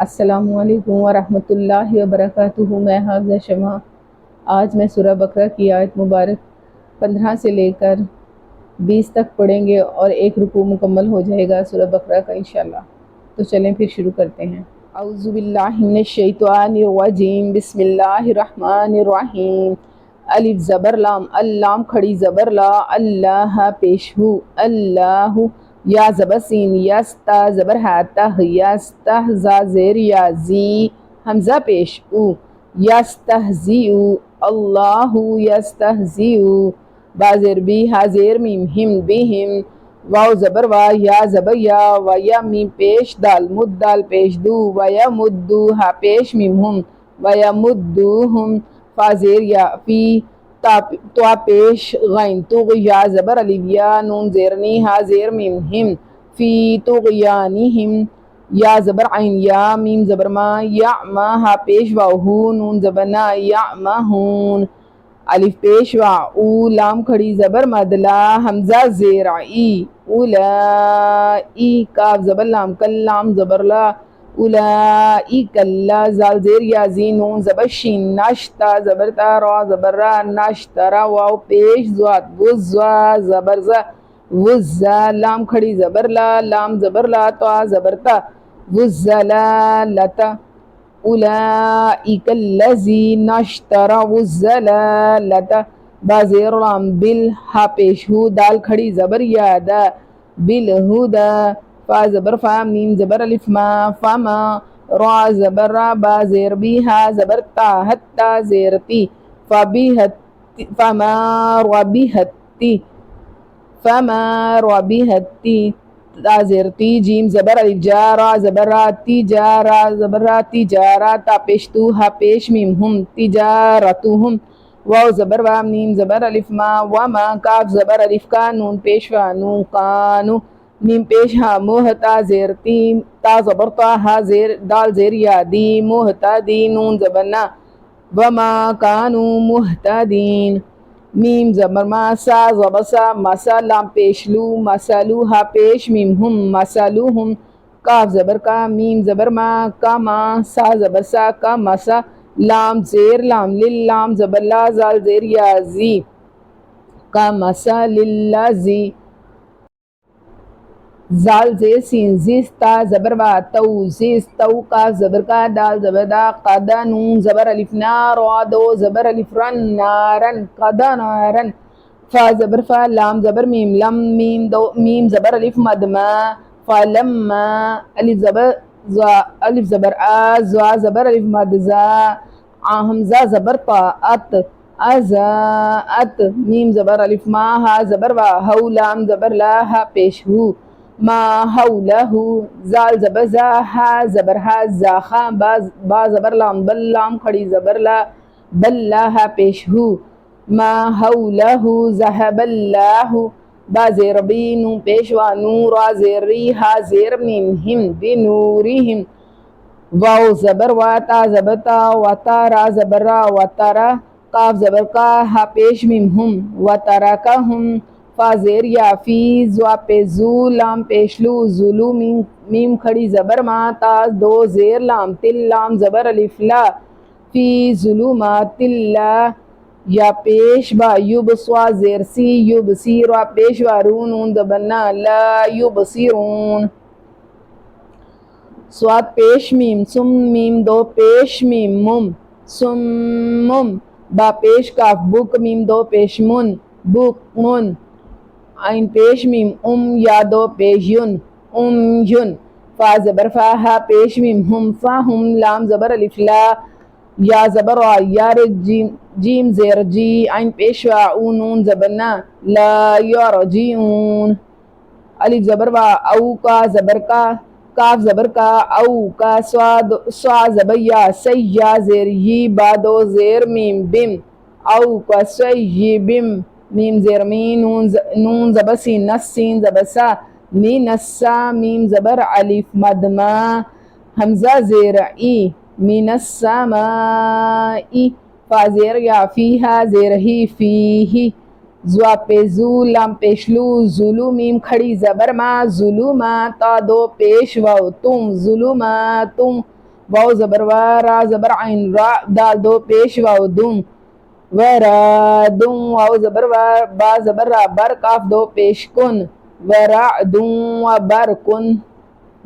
السلام علیکم ورحمۃ اللہ وبرکاتہ۔ میں حافظہ شمع۔ آج میں سورہ بقرہ کی آیت مبارک 15 سے لے کر 20 تک پڑھیں گے اور ایک رکوع مکمل ہو جائے گا سورہ بقرہ کا انشاءاللہ۔ تو چلیں پھر شروع کرتے ہیں۔ اعوذ باللہ من الشیطان الرجیم، بسم اللہ الرحمن الرحیم۔ الف زبر لام، اللام کھڑی زبر لا، اللہ پیش ہو، اللہ، یا زبر سین، یستا زبر ہاتہ، یستہ زا زیر یا زی، حمزہ پیش او، یستہزئو، اللہ یستہزئو، با زیر بی، ہا زیر میم، ہم بہم، واو زبر وا، یا زبر یا، و یا میم پیش دال، مد دال پیش دو، و یا مدو، ہا پیش میم ہم، و یا مدو ہم، فا زیر یا فی، تو پیش غین، تو یا زبر الف، یا نون زیر نی، ہا زیر میم ہم، فی طغیانہم، یا زبر عین، یا میم زبر ما، یعما، ہا پیش واو ہو، نون زبر نا، یعمہون، الف پیش وا، او، لام کھڑی زبر مد لا، حمزہ زیر ای، اولائی، کاف زبر لام، کل لام زبر لا، اولئک، اللہ، زال زیر یا زی، نون زبر شین، نشتا زبر تا، را زبر را، نشترا، واو پیش زواد، وزوا زبر زا، وزا، لام کھڑی زبر لا، لام زبر لا، تو زبر تا، وزلالتا، اولئک الذین اشتروا الضلالۃ، با زیر لام، بل، ہا پیش ہو، دال کھڑی زبر یا دا، بالہدا، فا زبر فا، میم زبر الف ما، فما، را زبر را، با زیر بی، ہا زبر تا، حتی زیر تی، فما ربحتی، فما ربحتی، تا زیر تی، جیم زبر الف جا، را زبر را، تی جا، را زبر را، تجارا، تا پیش تو، ہا پیش میم ہم، تجارتہم، واو زبر وا، میم زبر الف ما، وما، کاف زبر الف کا، نون پیش وا، نون قانو، میم پیش ہا، محتا زیر تی، تا زبر تا، ہا زیر، دال زیر یا دی، محتدی، نون زبر نا، وما کانوا مہتدین، میم زبر ما، سا زبر سا، مسا، لام پیش لو، مسلو، ہا پیش میم ہم، مسلوہم، کاف زبر کا، میم زبر ما، کما، سا زبر سا، کا مسا، لام زیر لام، للام زبر لا، زال زیر یا زی، کا مسا للذی، زال زیر سین، زستا زبر با، تو زستو، کاف زبر کا، دال زبر دا، قدا، نون زبر الف نا، را دو زبر الف رن، نارن، قدا نارن، فا زبر فا، لام زبر میم، لم، میم دو، میم زبر الف مد ما، فلما، الف زبر زا، الف زبر آ، زا زبر الف مد زا، حمزہ زبر طا، ات، ازاءت، میم زبر الف ما، ہا زبر وا، ہو، لام زبر لا، ہا پیش ہو، ما حولہ، زال زبر زا، ہا زبر ہا، زاخا، با زبر لام، بل، لام کھڑی زبر لا، بل لا، ہا پیش ہو، ما حولہ، ذہب اللہ، با زیر بی، نون پیش وا، نون، را زیر ری، ہا زیر میم ہم، بنورہم، واو زبر وا، تا زبر تا، و تا، را زبر را، و ترا، کاف زبر کا، ہا پیش میم ہم، و ترکہم، فا زیر یا فی، زوا پیش زو، لام پیش لو، زلو، میم کھڑی زبر ما، تا دو زیر لام، تل، لام زبر الف لا، فی ظلمات اللہ، یا پیش با، یبصوا زیر سی، یبصیر، وا پیش وا، رو، نون زبر نا، لا یبصرون، صاد پیش میم، سم، میم دو پیش میم مم، سمم، با پیش کاف، بک، میم دو پیش من، بکمن، عین پیش میم یا دو پیش ین، ین، فا زبر فا، ہا پیش میم ہم، فہم، لام زبر الف لا، یا زبر وا، یار، جیم زیر جی، عین پیش وا، او، نون زبر نا، لا یرجعون، الف زبر وا، او، کا زبر کا، کاف زبر کا، او کا، سوا زبر یا، سیا زیر یی، با دو زیر میم بم، او کا سیبم، میم زیر می، نون زبر سین، نس، سین زبر سا، نی نسا، میم زبر الف مد ما، حمزہ زیر ای، من السماء، فا زیر یا، فیہا زیر ہی، فیہی، زوا پیزو، لام پیش لو، زلو، میم کھڑی زبر ما، ظلمات، تا دو پیش واو، تم، ظلماتم، واو زبر وا را زبر عین را دال دو پیش واو دم ورادم واو زبر وا با زبر را بر کاف دو پیش کن ورعدم وبرکن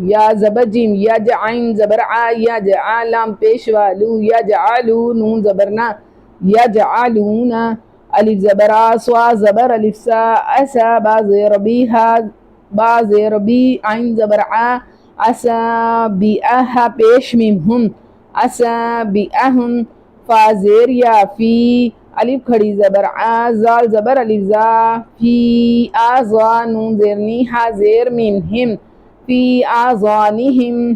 یا زبر جیم یج عین زبر ع یج لام پیش والو یجعلو نون زبرنا یجعلون الف زبر سوا زبر الف سا اسا با زیر بی ها با زیر بی عین زبر ع اسا بی اها پیش میم ہم اسا بی اہم فا زیر یا فی الف کھڑی زبر ع زال زبر الف زا فی آزا نون زیرنی ہا زیر میم ہم فی آذانہم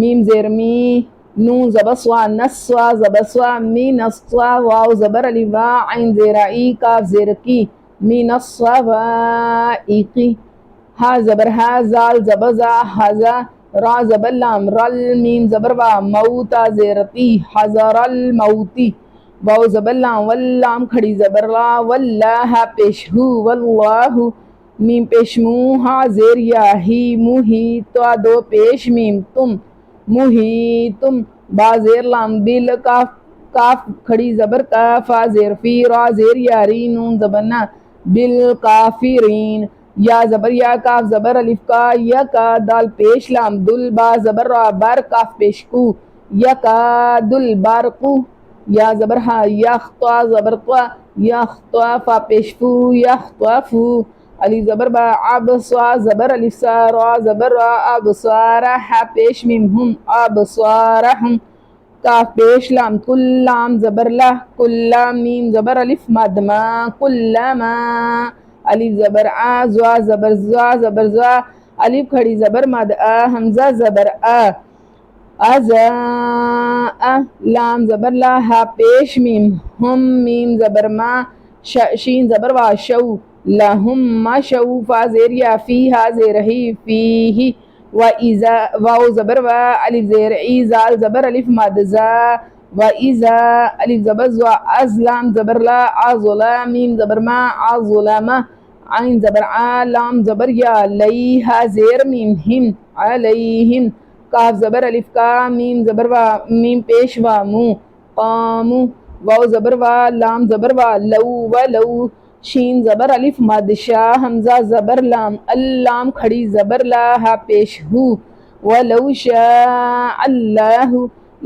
میم زیر می نون زبر سوا نسوا زبر سوا می نسوا واو زبر الف وا عین زیر ای کاف زیر کی می نصوائقی ہا زبر ہا زال زبر زا حزا را زبر لام رل میم زبر وا موتا زیرتی حضر الموتی واو زبر لام واللام کھڑی زبر لا واللہ پیش ہو واللہ میم پیش مو ہا زیر یا ہی موہی تو دو پیش میم تم موہی تم با زیر لام بل کاف کاف کھڑی زبر کا فا زیر فی را زیر یاری نون زبرنا بالکافرین یا زبر یا کاف زبر الف کا یا کا دال پیش لام دل با زبر را بر کاف پیش کو یا کا دل بارقو یا زبر ہا یخطا زبر طا یخطا فا پیش فو یخطفو الف زبر با ابصا زبر الف سا را زبر را ابصار ح پیش میم ہم ابصارہم کاف پیش لام کل لام زبر لہ کل میم زبر الف مدما کلما الف زبر آ زوا زبر زوا زبر زوا الف کھڑی زبر مد آ حمزہ زبر آ ازا لام زبر لا ہا پیش میم ہم میم زبر ما شین زبر وا شو لہم ما شو فا زیر یا فی ہا زیر ہی فی ہی و ایزا واو زبر وا الف زیر ای زال زبر الف مد زا و ایزا الف زبر زوا از لام زبر لا عضلا میم زبر ما عضلما عین زبر ع لام زبر یا لئی ہا زیر میم ہم علیہم کاف زبر الف کا میم زبر وا میم پیش وا مو قامو واو زبر وا لام زبر وا لو و لو شین زبر الف مد شا حمزہ زبر لام اللام کھڑی زبر لا ہا پیش ہو ولو شاء اللہ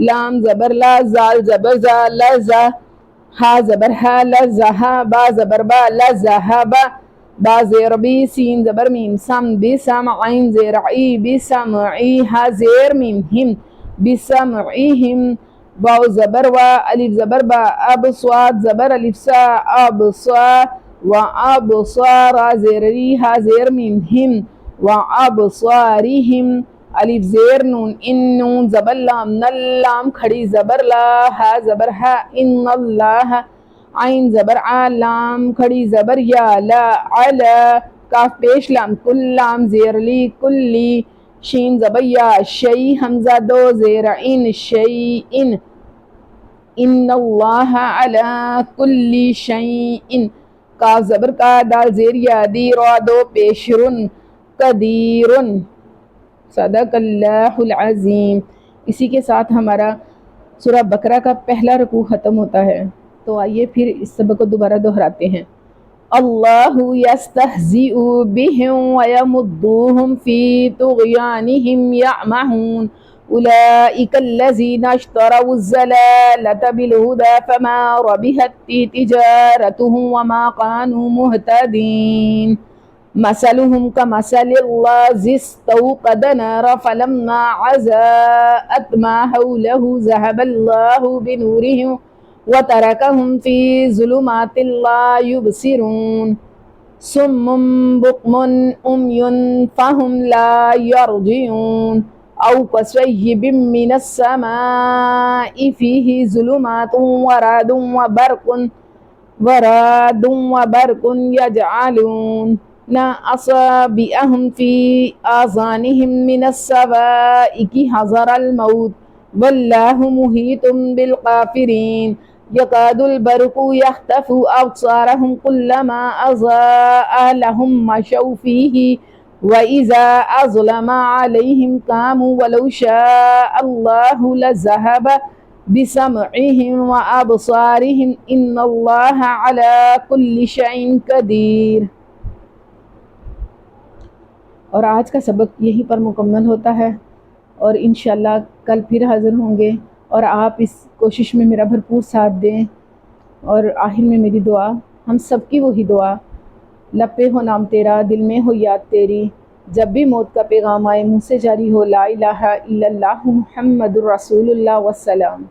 لام زبر لا زال زبر زا لزا ہا زبر ہا لزہا با زبر با لزہبا با زیر بی سین زبر میم سم بسم عین زیر عی بسمعی ہا زیر میم ہم بسمعہم واو زبر وا الف زبر با اب صاد زبر الف سا اب صا و اب صار زیر ری ہا زیر میم ہم و اب صارہم الف زیر نون ان نون زبر لام نل لام کھڑی زبر لا ہا زبر ہا ان اللہ عین زبر ع لام کھڑی زبر یا لا علا کاف پیش لام کل لام زیر لی کلی شین زبر یا شی حمزہ دو زیر ان شیئن ان اللہ علی کل شیئن کاف زبر کا دال زیر یا دی را دو پیش رن قدیرن صدق اللہ العظیم۔ اسی کے ساتھ ہمارا سورہ بقرہ کا پہلا رکوع ختم ہوتا ہے، تو آئیے پھر اس سبق کو دوبارہ دہراتے ہیں۔ اللہ یستہزئ بہم ویمدہم فی طغیانہم یعمہون اولئک الذین اشتروا الضلالۃ بالہدی فما ربحت تجارتہم وما كانوا مہتدین۔ مثلهم كمثل الذي استوقد نارا فلما أضاءت ما حوله ذهب الله بنورهم وتركهم في ظلمات لا يبصرون صم بكم عمي فهم لا يرجعون أو كصيب من السماء فيه ظلمات ورعد وبرق يجعلون أصابعهم في آذانهم من الصواعق حذر الموت والله محيط بالكافرين يكاد البرق يخطف أبصارهم كلما أضاء لهم مشوا فيه وَإِذَا أَظْلَمَ عَلَيْهِمْ قَامُوا وَلَوْ شَاءَ اللَّهُ لَذَهَبَ بِسَمْعِهِمْ وَأَبْصَارِهِمْ إِنَّ اللَّهَ عَلَى كُلِّ شَيْءٍ قَدِيرٌ۔ اور آج کا سبق یہیں پر مکمل ہوتا ہے، اور انشاءاللہ کل پھر حاضر ہوں گے، اور آپ اس کوشش میں میرا بھرپور ساتھ دیں۔ اور آخر میں میری دعا، ہم سب کی وہی دعا، لب پہ ہو نام تیرا، دل میں ہو یاد تیری، جب بھی موت کا پیغام آئے منہ سے جاری ہو لا الہ الا اللہ محمد الرسول اللہ والسلام۔